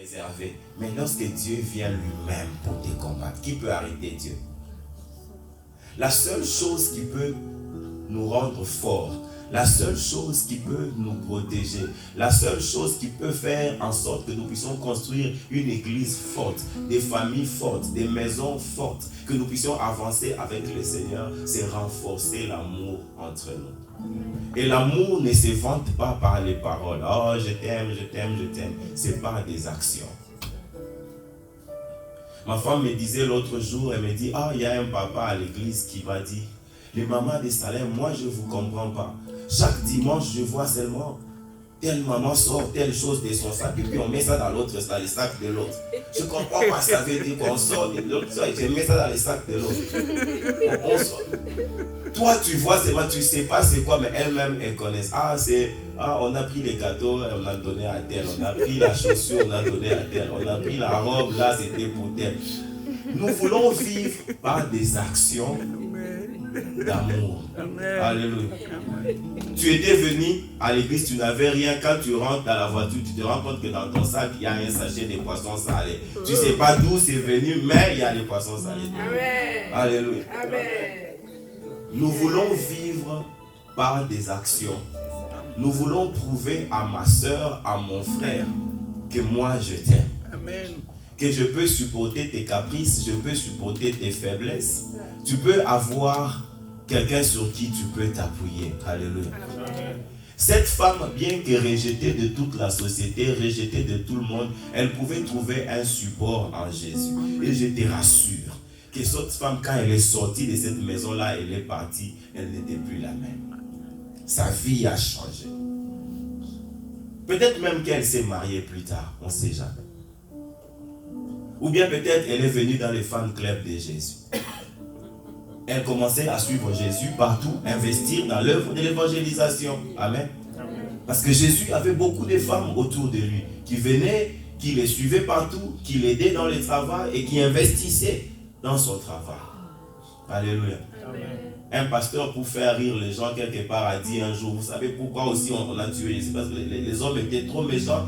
réservé. Mais lorsque Dieu vient lui-même pour te combattre, qui peut arrêter Dieu? La seule chose qui peut nous rendre forts, la seule chose qui peut nous protéger, la seule chose qui peut faire en sorte que nous puissions construire une église forte, des familles fortes, des maisons fortes, que nous puissions avancer avec le Seigneur, c'est renforcer l'amour entre nous. Et l'amour ne se vante pas par les paroles. Oh, je t'aime, je t'aime, je t'aime. C'est par des actions. Ma femme me disait l'autre jour, elle me dit, il y a un papa à l'église qui m'a dit, les mamans des Salem, moi je ne vous comprends pas. Chaque dimanche, je vois seulement telle maman sort telle chose de son sac et puis on met ça dans l'autre, dans le sac de l'autre. Je ne comprends pas, ça veut dire qu'on sort de l'autre et je mets ça dans le sac de l'autre. On sort. Toi, tu vois seulement, tu ne sais pas c'est quoi, mais elles-mêmes, elles connaissent. On a pris les gâteaux, on a donné à tel. On a pris la chaussure, on a donné à tel. On a pris la robe, là, c'était pour tel. Nous voulons vivre par des actions d'amour. Alléluia. Tu étais venu à l'église, tu n'avais rien. Quand tu rentres dans la voiture, tu te rends compte que dans ton sac, il y a un sachet de poissons salés. Tu ne sais pas d'où c'est venu, mais il y a des poissons salés. Amen. Alléluia. Amen. Nous voulons vivre par des actions. Nous voulons prouver à ma soeur, à mon frère, que moi je t'aime. Amen. Que je peux supporter tes caprices, je peux supporter tes faiblesses. Tu peux avoir quelqu'un sur qui tu peux t'appuyer. Alléluia. Amen. Cette femme, bien que rejetée de toute la société, rejetée de tout le monde, elle pouvait trouver un support en Jésus. Et je te rassure que cette femme, quand elle est sortie de cette maison-là, elle est partie, elle n'était plus la même. Sa vie a changé. Peut-être même qu'elle s'est mariée plus tard, on ne sait jamais. Ou bien peut-être elle est venue dans les fan clubs de Jésus. Elle commençait à suivre Jésus partout, investir dans l'œuvre de l'évangélisation. Amen. Parce que Jésus avait beaucoup de femmes autour de lui, qui venaient, qui les suivaient partout, qui l'aidaient dans le travail et qui investissaient dans son travail. Alléluia. Amen. Un pasteur, pour faire rire les gens quelque part, a dit un jour, vous savez pourquoi aussi on a tué Jésus? Parce que les hommes étaient trop méchants,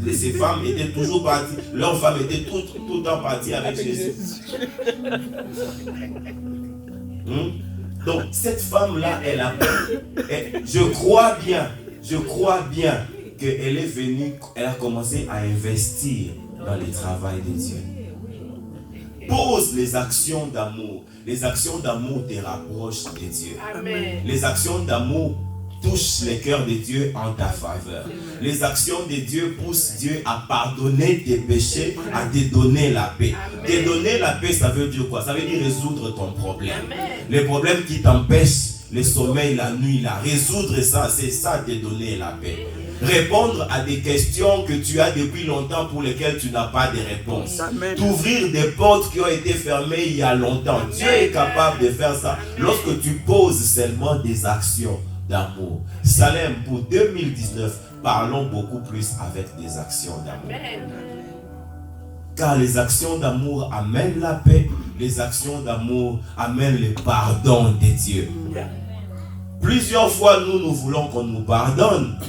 ces femmes étaient toujours parties, leurs femmes étaient tout le temps parties avec Jésus. Donc cette femme-là, je crois bien qu'elle est venue, elle a commencé à investir dans le travail de Dieu. Pose les actions d'amour. Les actions d'amour te rapprochent de Dieu. Amen. Les actions d'amour touchent les cœurs de Dieu en ta faveur. Les actions de Dieu poussent Dieu à pardonner tes péchés, à te donner la paix. Amen. Te donner la paix, ça veut dire quoi? Ça veut dire résoudre ton problème. Amen. Les problèmes qui t'empêchent le sommeil la nuit, là, résoudre ça, c'est ça, te donner la paix. Répondre à des questions que tu as depuis longtemps pour lesquelles tu n'as pas de réponse. Amen. T'ouvrir des portes qui ont été fermées il y a longtemps. Amen. Dieu est capable de faire ça. Amen. Lorsque tu poses seulement des actions d'amour. Salem, pour 2019, parlons beaucoup plus avec des actions d'amour. Amen. Car les actions d'amour amènent la paix. Les actions d'amour amènent le pardon de Dieu. Amen. Plusieurs fois, nous voulons qu'on nous pardonne.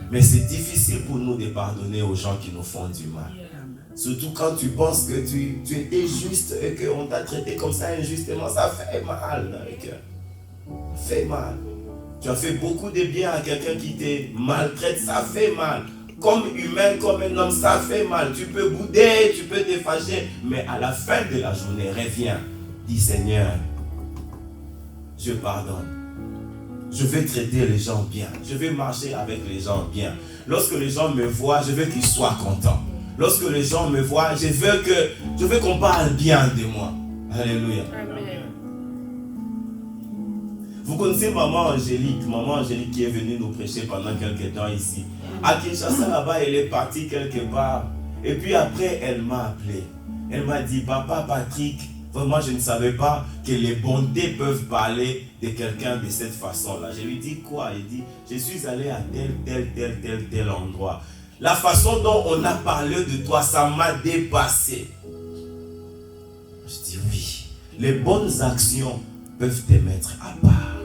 Mais c'est difficile pour nous de pardonner aux gens qui nous font du mal. Surtout quand tu penses que tu étais juste et qu'on t'a traité comme ça injustement, ça fait mal dans le cœur. Ça fait mal. Tu as fait beaucoup de bien à quelqu'un qui te maltraite, ça fait mal. Comme humain, comme un homme, ça fait mal. Tu peux bouder, tu peux te fâcher, mais à la fin de la journée, reviens. Dis Seigneur, je pardonne. Je vais traiter les gens bien. Je vais marcher avec les gens bien. Lorsque les gens me voient, je veux qu'ils soient contents. Lorsque les gens me voient, je veux qu'on parle bien de moi. Alléluia. Amen. Vous connaissez Maman Angélique qui est venue nous prêcher pendant quelques temps ici. À Kinshasa, là-bas, elle est partie quelque part. Et puis après, elle m'a appelé. Elle m'a dit, Papa Patrick, moi, je ne savais pas que les bontés peuvent parler de quelqu'un de cette façon-là. Je lui dis quoi? Il dit, je suis allé à tel endroit. La façon dont on a parlé de toi, ça m'a dépassé. Je dis oui. Les bonnes actions peuvent te mettre à part.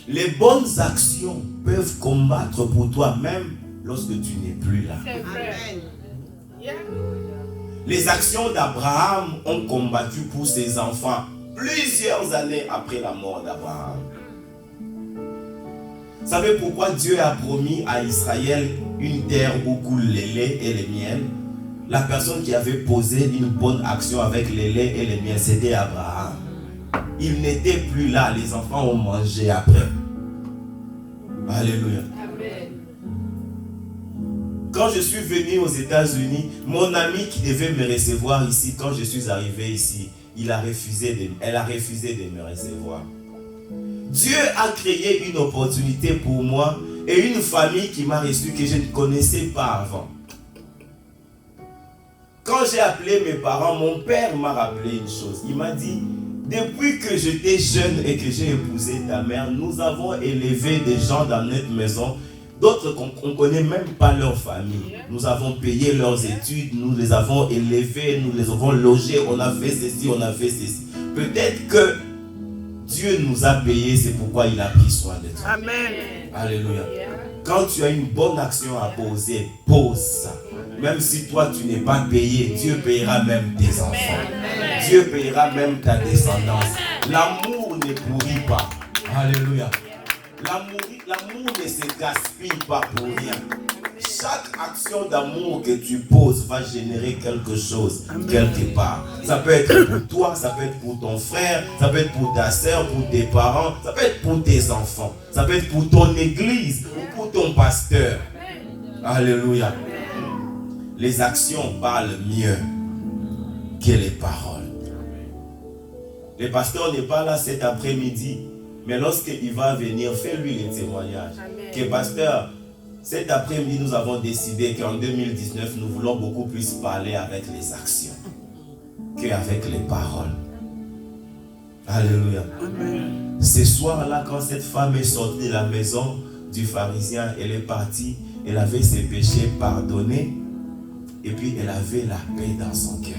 Les bonnes actions peuvent combattre pour toi même lorsque tu n'es plus là. Les actions d'Abraham ont combattu pour ses enfants plusieurs années après la mort d'Abraham. Vous savez pourquoi Dieu a promis à Israël une terre où coule les laits et les miels? La personne qui avait posé une bonne action avec les laits et les miels, c'était Abraham. Il n'était plus là, les enfants ont mangé après. Alléluia. Amen. Quand je suis venu aux États-Unis, mon ami qui devait me recevoir ici, quand je suis arrivé ici, elle a refusé de me recevoir. Dieu a créé une opportunité pour moi et une famille qui m'a reçu que je ne connaissais pas avant. Quand j'ai appelé mes parents, mon père m'a rappelé une chose. Il m'a dit, depuis que j'étais jeune et que j'ai épousé ta mère, nous avons élevé des gens dans notre maison, d'autres qu'on ne connaît même pas leur famille. Nous avons payé leurs études, nous les avons élevés, nous les avons logés, on a fait ceci, on a fait ceci. Peut-être que Dieu nous a payés, c'est pourquoi il a pris soin de toi. Amen. Alléluia. Quand tu as une bonne action à poser, pose ça. Même si toi tu n'es pas payé, Dieu payera même tes enfants. Amen. Dieu payera même ta descendance. L'amour ne pourrit pas. Alléluia. L'amour ne se gaspille pas pour rien. Chaque action d'amour que tu poses va générer quelque chose. Amen. Quelque part. Ça peut être pour toi, ça peut être pour ton frère, ça peut être pour ta soeur, pour tes parents, ça peut être pour tes enfants, ça peut être pour ton église ou pour ton pasteur. Alléluia. Les actions parlent mieux que les paroles. Le pasteur n'est pas là cet après-midi, mais lorsqu'il va venir, fais-lui les témoignages. Que pasteur, cet après-midi, nous avons décidé qu'en 2019, nous voulons beaucoup plus parler avec les actions qu'avec les paroles. Alléluia. Amen. Ce soir-là, quand cette femme est sortie de la maison du pharisien, elle est partie, elle avait ses péchés pardonnés. Et puis elle avait la paix dans son cœur.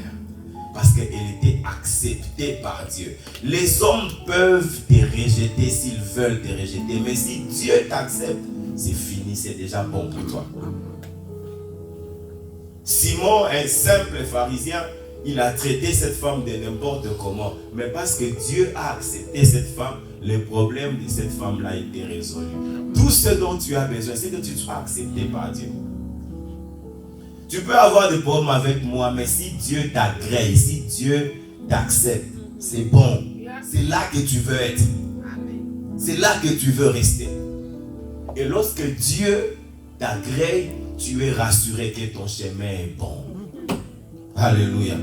Parce qu'elle était acceptée par Dieu. Les hommes peuvent te rejeter s'ils veulent te rejeter. Mais si Dieu t'accepte, c'est fini, c'est déjà bon pour toi. Simon, un simple pharisien, il a traité cette femme de n'importe comment. Mais parce que Dieu a accepté cette femme, le problème de cette femme-là a été résolu. Tout ce dont tu as besoin, c'est que tu sois accepté par Dieu. Tu peux avoir des problèmes avec moi, mais si Dieu t'agrée, si Dieu t'accepte, c'est bon. C'est là que tu veux être. C'est là que tu veux rester. Et lorsque Dieu t'agrée, tu es rassuré que ton chemin est bon. Alléluia.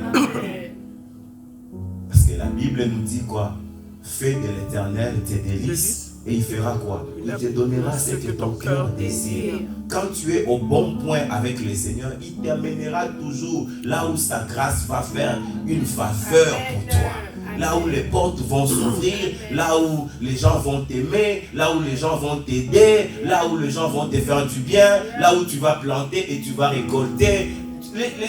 Parce que la Bible nous dit quoi? Fais de l'Éternel tes délices. Et il fera quoi? Il te donnera ce que ton cœur désire. Quand tu es au bon point avec le Seigneur, il t'amènera toujours là où sa grâce va faire une faveur pour toi. Là où les portes vont s'ouvrir, là où les gens vont t'aimer, là où les gens vont t'aider, là où les gens vont te faire du bien, là où tu vas planter et tu vas récolter. Les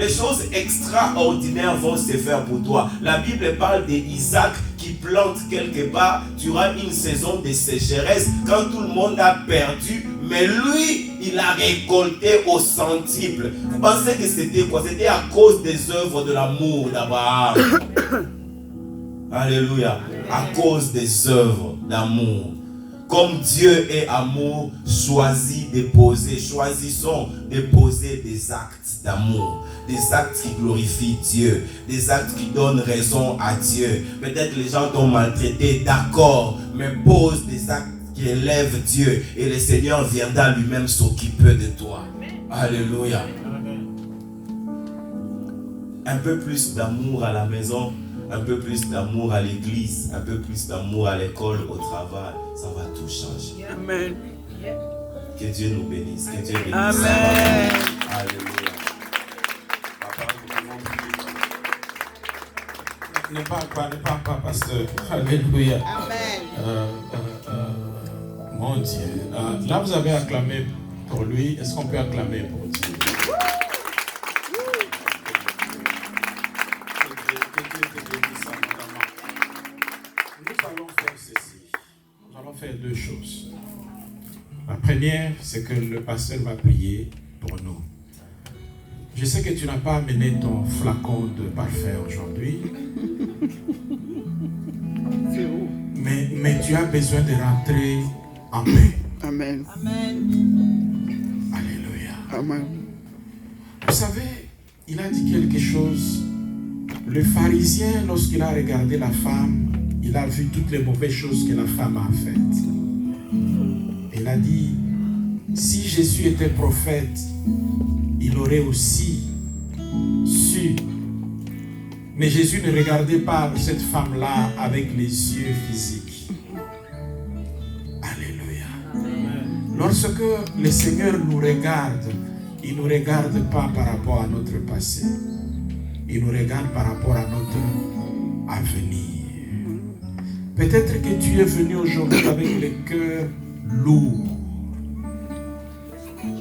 choses extraordinaires vont se faire pour toi. La Bible parle d'Isaac qui plante quelque part. Tu auras une saison de sécheresse quand tout le monde a perdu, mais lui, il a récolté au centuple. Vous pensez que c'était quoi? C'était à cause des œuvres de l'amour d'Abraham. Alléluia. À cause des œuvres d'amour. Comme Dieu est amour, choisissons de poser des actes d'amour, des actes qui glorifient Dieu, des actes qui donnent raison à Dieu. Peut-être les gens t'ont maltraité, d'accord, mais pose des actes qui élèvent Dieu et le Seigneur viendra lui-même s'occuper de toi. Alléluia. Un peu plus d'amour à la maison, un peu plus d'amour à l'église, un peu plus d'amour à l'école, au travail, ça va tout changer. Amen. Que Dieu nous bénisse. Que Dieu bénisse. Amen. Alléluia. Ne parle pas, pasteur. Alléluia. Amen. Mon Dieu. Là, vous avez acclamé pour lui. Est-ce qu'on peut acclamer pour Dieu? Deux choses. La première, c'est que le pasteur va prier pour nous. Je Je sais que tu n'as pas amené ton flacon de parfum aujourd'hui. Mais tu as besoin de rentrer en paix. Amen. Alléluia. Amen. Vous savez, il a dit quelque chose. Le pharisien, lorsqu'il a regardé la femme, il a vu toutes les mauvaises choses que la femme a faites. Il a dit, si Jésus était prophète, il aurait aussi su. Mais Jésus ne regardait pas cette femme-là avec les yeux physiques. Alléluia. Lorsque le Seigneur nous regarde, il ne nous regarde pas par rapport à notre passé. Il nous regarde par rapport à notre avenir. Peut-être que tu es venu aujourd'hui avec le cœur lourd.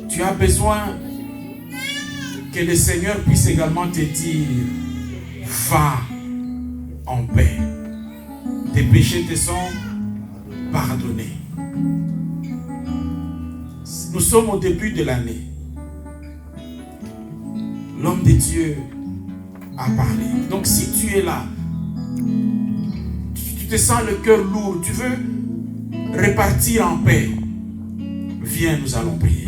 Tu as besoin que le Seigneur puisse également te dire, va en paix. Tes péchés te sont pardonnés. Nous sommes au début de l'année. L'homme de Dieu a parlé. Donc si tu es là, tu te sens le cœur lourd, tu veux repartir en paix, viens, nous allons prier.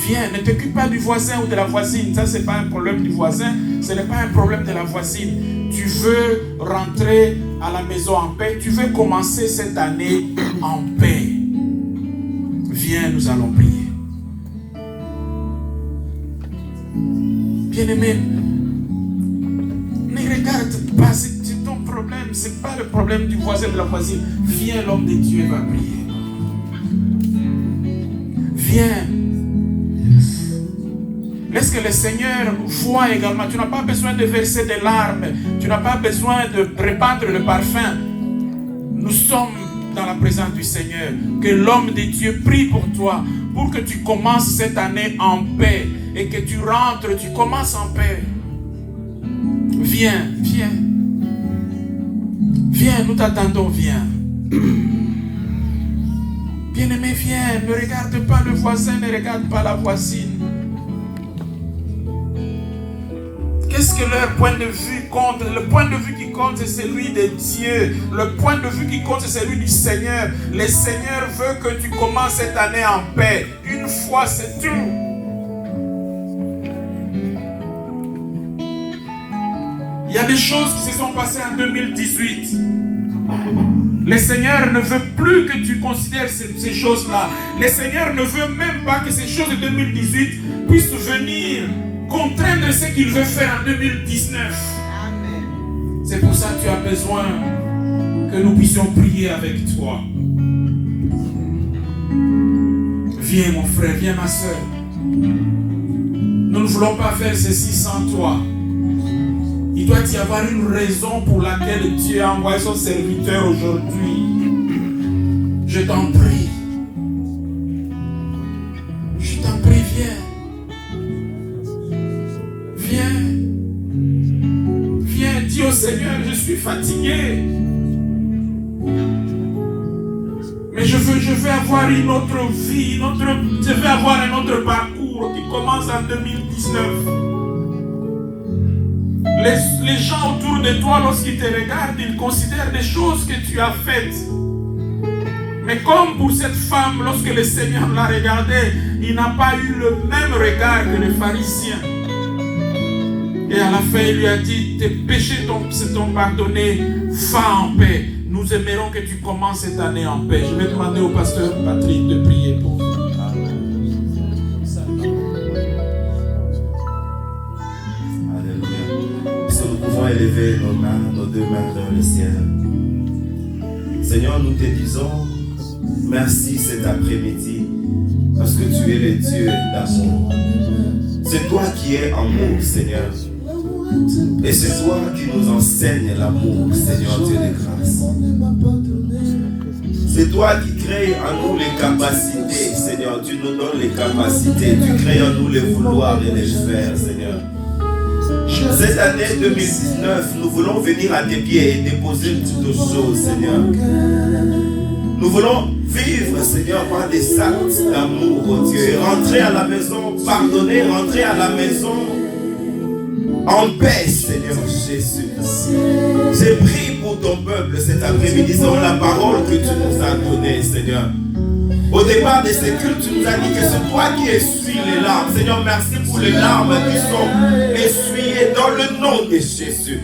Viens, ne t'occupe pas du voisin ou de la voisine. Ça, ce n'est pas un problème du voisin, ce n'est pas un problème de la voisine. Tu veux rentrer à la maison en paix, tu veux commencer cette année en paix. Viens, nous allons prier. Bien-aimé, ne regarde pas, c'est ton problème, ce n'est pas le problème du voisin de la voisine. Viens, l'homme de Dieu va prier. Viens. Laisse que le Seigneur voie également. Tu n'as pas besoin de verser des larmes. Tu n'as pas besoin de répandre le parfum. Nous sommes dans la présence du Seigneur. Que l'homme de Dieu prie pour toi, pour que tu commences cette année en paix et que tu rentres, tu commences en paix. Viens, viens. Viens, nous t'attendons, viens. Bien-aimé, viens. Ne regarde pas le voisin, ne regarde pas la voisine. Qu'est-ce que leur point de vue compte? Le point de vue qui compte, c'est celui de Dieu. Le point de vue qui compte, c'est celui du Seigneur. Le Seigneur veut que tu commences cette année en paix. Une fois, c'est tout. Il y a des choses qui se sont passées en 2018. Le Seigneur ne veut plus que tu considères ces choses-là. Le Seigneur ne veut même pas que ces choses de 2018 puissent venir contraindre ce qu'il veut faire en 2019. Amen. C'est pour ça que tu as besoin que nous puissions prier avec toi. Viens mon frère, viens ma soeur. Nous ne voulons pas faire ceci sans toi. Il doit y avoir une raison pour laquelle Dieu a envoyé son serviteur aujourd'hui. Je t'en prie. Je t'en prie, viens. Viens. Viens, dis au Seigneur, je suis fatigué. Mais je veux avoir une autre vie, je veux avoir un autre parcours qui commence en 2019. Les gens autour de toi, lorsqu'ils te regardent, ils considèrent des choses que tu as faites. Mais comme pour cette femme, lorsque le Seigneur l'a regardée, il n'a pas eu le même regard que le pharisien. Et à la fin, il lui a dit, tes péchés t'ont pardonné, va en paix. Nous aimerons que tu commences cette année en paix. Je vais demander au pasteur Patrick de prier pour vous. Élever nos mains, nos deux mains vers le ciel. Seigneur, nous te disons merci cet après-midi parce que tu es le Dieu d'amour. C'est toi qui es amour, Seigneur. Et c'est toi qui nous enseignes l'amour, Seigneur Dieu de grâce. C'est toi qui crées en nous les capacités, Seigneur. Tu nous donnes les capacités. Tu crées en nous les vouloirs et les faire, Seigneur. Cette année 2019, nous voulons venir à tes pieds et déposer toutes nos choses, Seigneur. Nous voulons vivre, Seigneur, par des actes d'amour, oh Dieu, et rentrer à la maison, pardonner, rentrer à la maison en paix, Seigneur Jésus. J'ai prié pour ton peuple cet après-midi, selon la parole que tu nous as donnée, Seigneur. Au départ de ces cultes, tu nous as dit que c'est toi qui essuies les larmes. Seigneur, merci pour les larmes qui sont essuyées dans le nom de Jésus.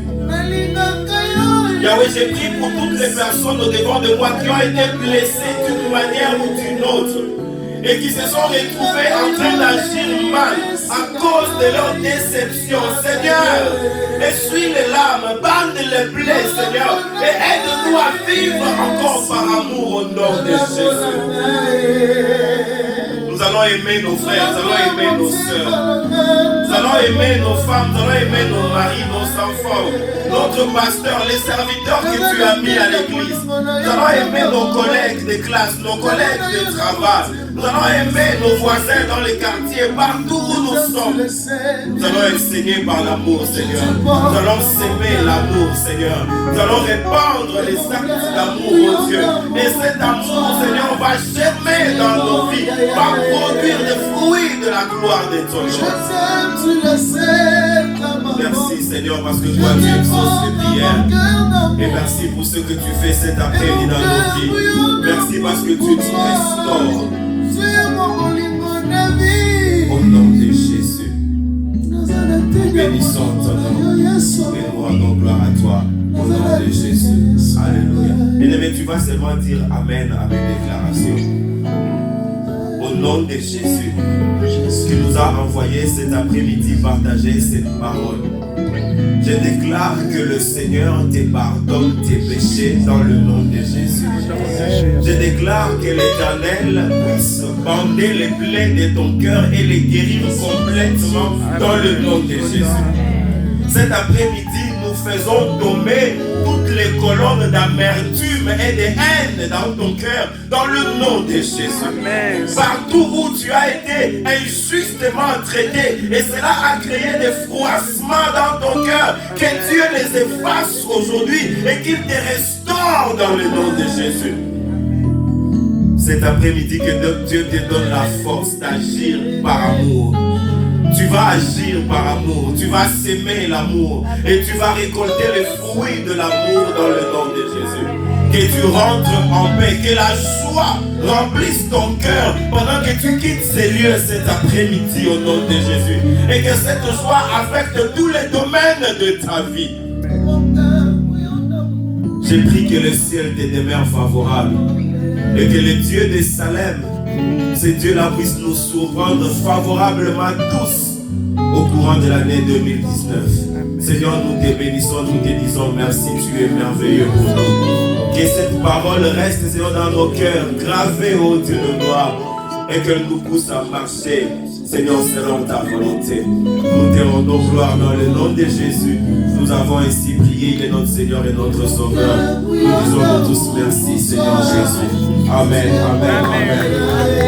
Yahweh, j'ai prié pour toutes les personnes au devant de moi qui ont été blessées d'une manière ou d'une autre et qui se sont retrouvées en train d'agir mal à cause de leur déception. Seigneur, essuie les larmes, bande les plaies, Seigneur, et aide-nous à vivre encore par amour au nom de Jésus. Nous allons aimer nos frères, nous allons aimer nos soeurs, nous allons aimer nos femmes, nous allons aimer nos maris, nos enfants, notre pasteur, les serviteurs que tu as mis à l'église. Nous allons aimer nos collègues de classe, nos collègues de travail. Nous allons aimer nos voisins dans les quartiers, partout où nous sommes. Nous allons être saignés par l'amour, Seigneur. Nous allons s'aimer l'amour, Seigneur. Nous allons répandre les actes d'amour, oh Dieu. Et cet amour, Seigneur, va germer dans nos vies, va produire des fruits de la gloire de ton nom. Merci, Seigneur, parce que toi, tu exauces les prières. Et merci pour ce que tu fais cet après-midi dans nos vies. Merci parce que tu nous restaures. Au nom de Jésus, nous bénissons ton nom et nous rendons gloire à toi. Au nom de Jésus. Alléluia. Bien-aimé, tu vas seulement dire Amen à mes déclarations. Au nom de Jésus, qui nous a envoyé cet après-midi partager cette parole. Je déclare que le Seigneur te pardonne tes péchés dans le nom de Jésus. Je déclare que l'Éternel puisse bander les plaies de ton cœur et les guérir complètement dans le nom de Jésus. Cet après-midi, nous faisons tomber toutes les colonnes d'amertume et de haine dans ton cœur, dans le nom de Jésus. Amen. Partout où tu as été injustement traité, et cela a créé des froissements dans ton cœur, que Dieu les efface aujourd'hui et qu'il te restaure dans le nom de Jésus. Cet après-midi, que Dieu te donne la force d'agir par amour. Tu vas agir par amour, tu vas s'aimer l'amour et tu vas récolter les fruits de l'amour dans le nom de Jésus. Que tu rentres en paix, que la joie remplisse ton cœur pendant que tu quittes ces lieux cet après-midi au nom de Jésus. Et que cette joie affecte tous les domaines de ta vie. J'ai pris que le ciel te demeure favorable et que le Dieu de Salem, ce Dieu-là, puisse nous surprendre favorablement tous au courant de l'année 2019. Seigneur, nous te bénissons, nous te disons merci, tu es merveilleux pour nous. Que cette parole reste, Seigneur, dans nos cœurs, gravée au Dieu de gloire, et qu'elle nous pousse à marcher, Seigneur, selon ta volonté. Nous te rendons gloire dans le nom de Jésus. Nous avons ainsi prié, il est notre Seigneur et notre Sauveur. Nous disons tous merci, Seigneur Jésus. Amen, amen, amen.